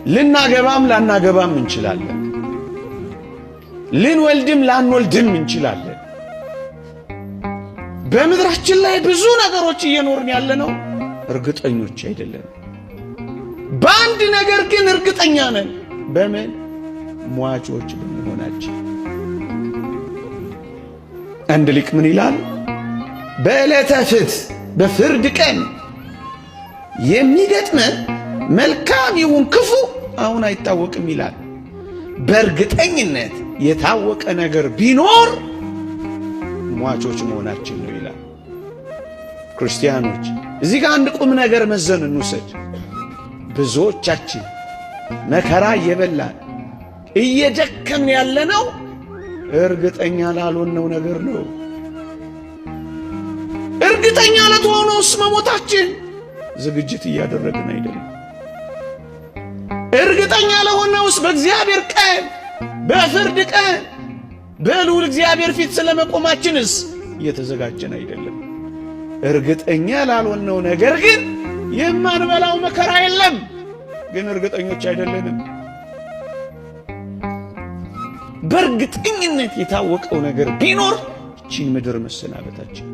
ልናገባም ላናገባም እንችላለን። ልንወልድም ላንወልድም እንችላለን። በምድራችን ላይ ብዙ ነገሮች እየኖርን ያለነው እርግጠኞች አይደለም። በአንድ ነገር ግን እርግጠኛ ነን። በምን? ሟቾች በመሆናችን። አንድ ሊቅ ምን ይላል? በዕለተ ፍትሕ በፍርድ ቀን የሚገጥመን መልካም ይሁን ክፉ አሁን አይታወቅም ይላል። በእርግጠኝነት የታወቀ ነገር ቢኖር ሟቾች መሆናችን ነው ይላል። ክርስቲያኖች እዚህ ጋር አንድ ቁም ነገር መዘን እንውሰድ። ብዙዎቻችን መከራ እየበላን እየደከምን ያለነው እርግጠኛ ላልሆነው ነገር ነው። እርግጠኛ ለተሆነውስ መሞታችን ዝግጅት እያደረግን አይደለም። እርግጠኛ ለሆነውስ በእግዚአብሔር ቀን በፍርድ ቀን በልዑል እግዚአብሔር ፊት ስለመቆማችንስ እየተዘጋጀን አይደለም። እርግጠኛ ላልሆነው ነገር ግን የማንበላው መከራ የለም፣ ግን እርግጠኞች አይደለንም። በእርግጠኝነት የታወቀው ነገር ቢኖር ይህችን ምድር መሰናበታችን